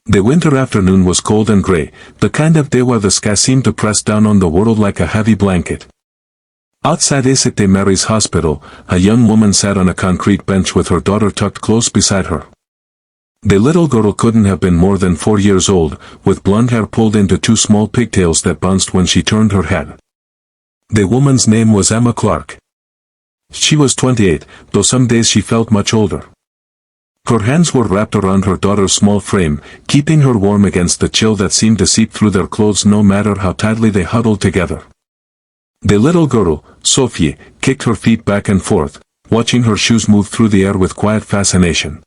The winter afternoon was cold and gray, the kind of day where the sky seemed to press down on the world like a heavy blanket. Outside St. Mary's Hospital, a young woman sat on a concrete bench with her daughter tucked close beside her. The little girl couldn't have been more than 4 years old, with blonde hair pulled into 2 small pigtails that bounced when she turned her head. The woman's name was Emma Clark. She was 28, though some days she felt much older. Her hands were wrapped around her daughter's small frame, keeping her warm against the chill that seemed to seep through their clothes no matter how tightly they huddled together. The little girl, Sophie, kicked her feet back and forth, watching her shoes move through the air with quiet fascination.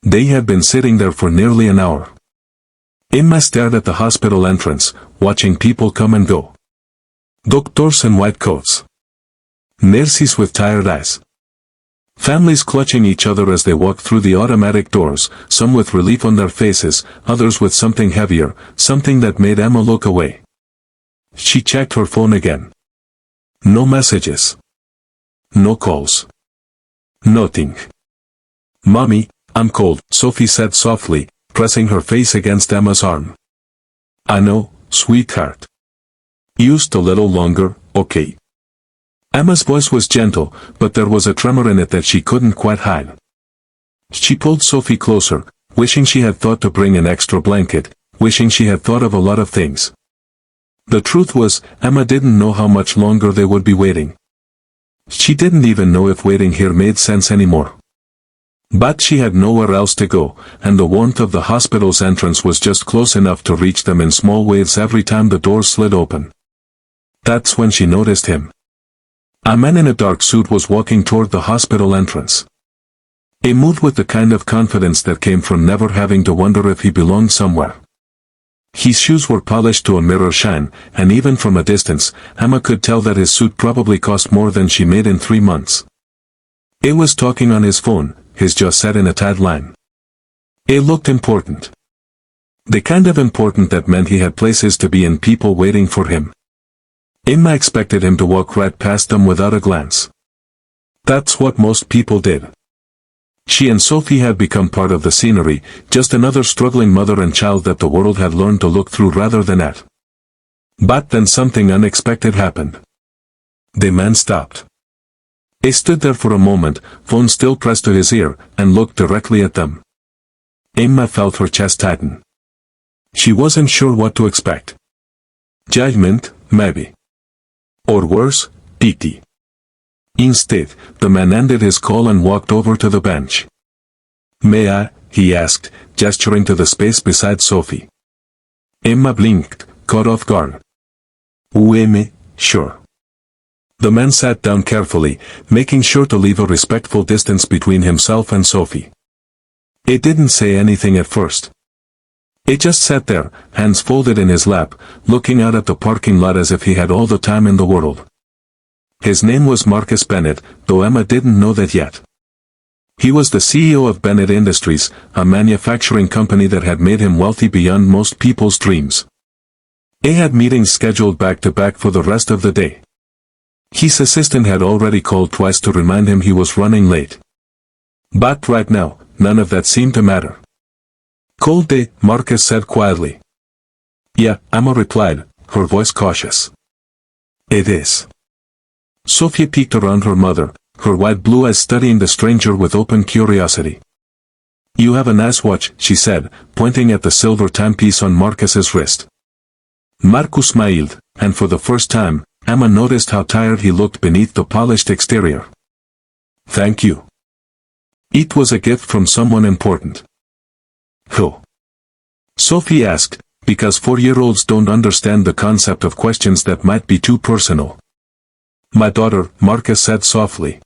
They had been sitting there for nearly an hour. Emma stared at the hospital entrance, watching people come and go. Doctors in white coats. Nurses with tired eyes. Families clutching each other as they walked through the automatic doors, some with relief on their faces, others with something heavier, something that made Emma look away. She checked her phone again. No messages. No calls. Nothing. "Mommy, I'm cold," Sophie said softly, pressing her face against Emma's arm. "I know, sweetheart. Just a little longer, okay?" Emma's voice was gentle, but there was a tremor in it that she couldn't quite hide. She pulled Sophie closer, wishing she had thought to bring an extra blanket, wishing she had thought of a lot of things. The truth was, Emma didn't know how much longer they would be waiting. She didn't even know if waiting here made sense anymore. But she had nowhere else to go, and the warmth of the hospital's entrance was just close enough to reach them in small waves every time the doors slid open. That's when she noticed him. A man in a dark suit was walking toward the hospital entrance. He moved with the kind of confidence that came from never having to wonder if he belonged somewhere. His shoes were polished to a mirror shine, and even from a distance, Emma could tell that his suit probably cost more than she made in 3 months. He was talking on his phone, his jaw set in a tight line. He looked important. The kind of important that meant he had places to be and people waiting for him. Emma expected him to walk right past them without a glance. That's what most people did. She and Sophie had become part of the scenery, just another struggling mother and child that the world had learned to look through rather than at. But then something unexpected happened. The man stopped. He stood there for a moment, phone still pressed to his ear, and looked directly at them. Emma felt her chest tighten. She wasn't sure what to expect. Judgment, maybe. Or worse, pity. Instead, the man ended his call and walked over to the bench. "May I?" he asked, gesturing to the space beside Sophie. Emma blinked, caught off guard. "Oui, sure." The man sat down carefully, making sure to leave a respectful distance between himself and Sophie. He didn't say anything at first. He just sat there, hands folded in his lap, looking out at the parking lot as if he had all the time in the world. His name was Marcus Bennett, though Emma didn't know that yet. He was the CEO of Bennett Industries, a manufacturing company that had made him wealthy beyond most people's dreams. He had meetings scheduled back-to-back for the rest of the day. His assistant had already called twice to remind him he was running late. But right now, none of that seemed to matter. "Cold day," Marcus said quietly. "Yeah," Emma replied, her voice cautious. "It is." Sophia peeked around her mother, her wide blue eyes studying the stranger with open curiosity. "You have a nice watch," she said, pointing at the silver timepiece on Marcus's wrist. Marcus smiled, and for the first time, Emma noticed how tired he looked beneath the polished exterior. "Thank you." It was a gift from someone important. "Who?" Sophie asked, because 4-year-olds don't understand the concept of questions that might be too personal. "My daughter," Marcus said softly.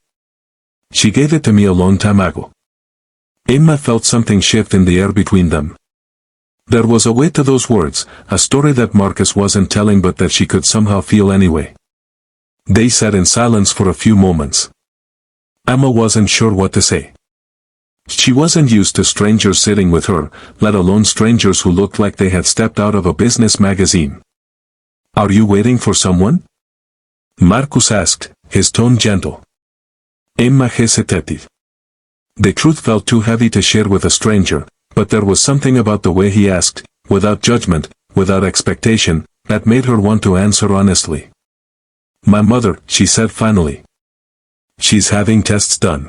"She gave it to me a long time ago." Emma felt something shift in the air between them. There was a weight to those words, a story that Marcus wasn't telling but that she could somehow feel anyway. They sat in silence for a few moments. Emma wasn't sure what to say. She wasn't used to strangers sitting with her, let alone strangers who looked like they had stepped out of a business magazine. "Are you waiting for someone?" Marcus asked, his tone gentle. Emma hesitated. The truth felt too heavy to share with a stranger, But there was something about the way he asked, without judgment, without expectation, that made her want to answer honestly. "My mother," she said finally. "She's having tests done.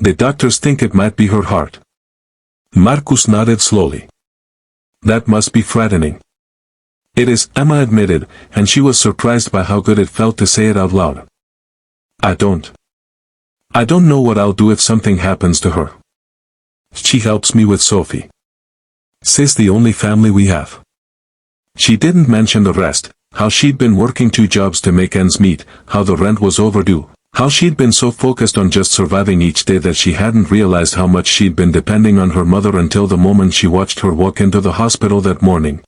The doctors think it might be her heart." Marcus nodded slowly. "That must be frightening." "It is," Emma admitted, and she was surprised by how good it felt to say it out loud. I don't know what I'll do if something happens to her. She helps me with Sophie. She's the only family we have." She didn't mention the rest, how she'd been working 2 jobs to make ends meet, how the rent was overdue, how she'd been so focused on just surviving each day that she hadn't realized how much she'd been depending on her mother until the moment she watched her walk into the hospital that morning.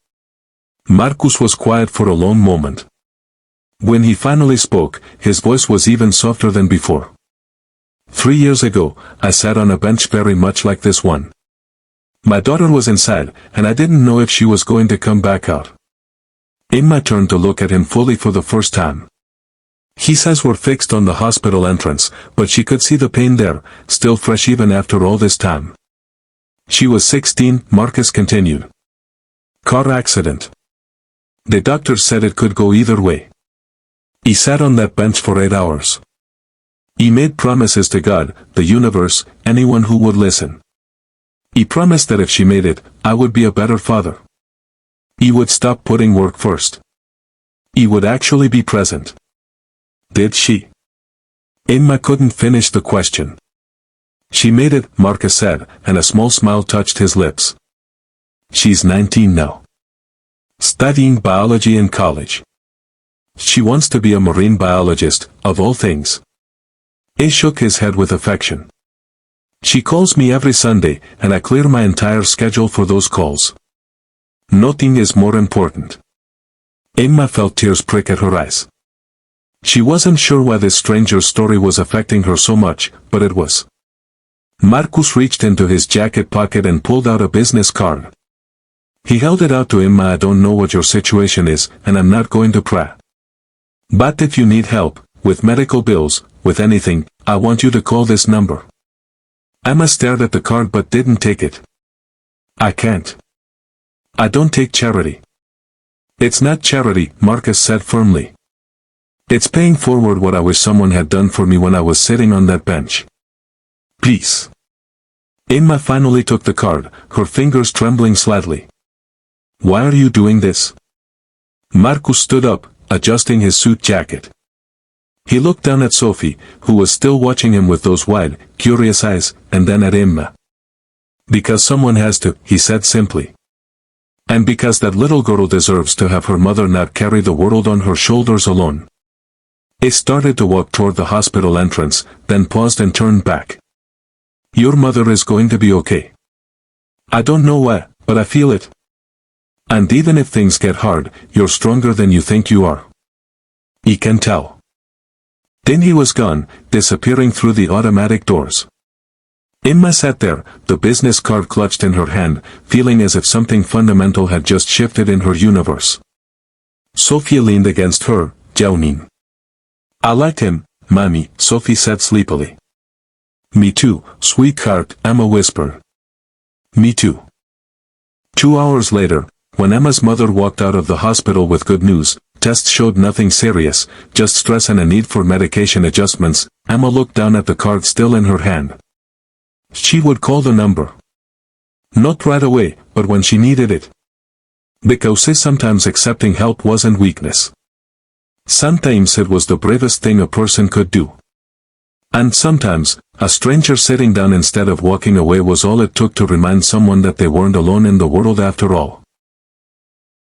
Marcus was quiet for a long moment. When he finally spoke, his voice was even softer than before. 3 years ago, I sat on a bench very much like this one. My daughter was inside, and I didn't know if she was going to come back out. Emma turned to look at him fully for the first time. He says we're fixed on the hospital entrance, but she could see the pain there, still fresh even after all this time. She was 16, Marcus continued. Car accident. The doctor said it could go either way. He sat on that bench for 8 hours. He made promises to God, the universe, anyone who would listen. He promised that if she made it, I would be a better father. He would stop putting work first. He would actually be present. Did she? Emma couldn't finish the question. She made it, Marcus said, and a small smile touched his lips. She's 19 now. Studying biology in college. She wants to be a marine biologist, of all things. He shook his head with affection. She calls me every Sunday, and I clear my entire schedule for those calls. Nothing is more important. Emma felt tears prick at her eyes. She wasn't sure why this stranger's story was affecting her so much, but it was. Marcus reached into his jacket pocket and pulled out a business card. He held it out to Emma. "I don't know what your situation is, and I'm not going to pry. But if you need help, with medical bills, with anything, I want you to call this number." Emma stared at the card but didn't take it. "I can't. I don't take charity." "It's not charity," Marcus said firmly. "It's paying forward what I wish someone had done for me when I was sitting on that bench. Please." Emma finally took the card, her fingers trembling slightly. "Why are you doing this?" Marcus stood up, adjusting his suit jacket. He looked down at Sophie, who was still watching him with those wide, curious eyes, and then at Emma. "Because someone has to," he said simply. "And because that little girl deserves to have her mother not carry the world on her shoulders alone." He started to walk toward the hospital entrance, then paused and turned back. "Your mother is going to be okay. I don't know why, but I feel it. And even if things get hard, you're stronger than you think you are. He can tell." Then he was gone, disappearing through the automatic doors. Emma sat there, the business card clutched in her hand, feeling as if something fundamental had just shifted in her universe. Sophia leaned against her, yawning. "I like him, Mommy," Sophie said sleepily. "Me too, sweetheart," Emma whispered. "Me too." 2 hours later, when Emma's mother walked out of the hospital with good news, tests showed nothing serious, just stress and a need for medication adjustments, Emma looked down at the card still in her hand. She would call the number. Not right away, but when she needed it. Because sometimes accepting help wasn't weakness. Sometimes it was the bravest thing a person could do. And sometimes, a stranger sitting down instead of walking away was all it took to remind someone that they weren't alone in the world after all.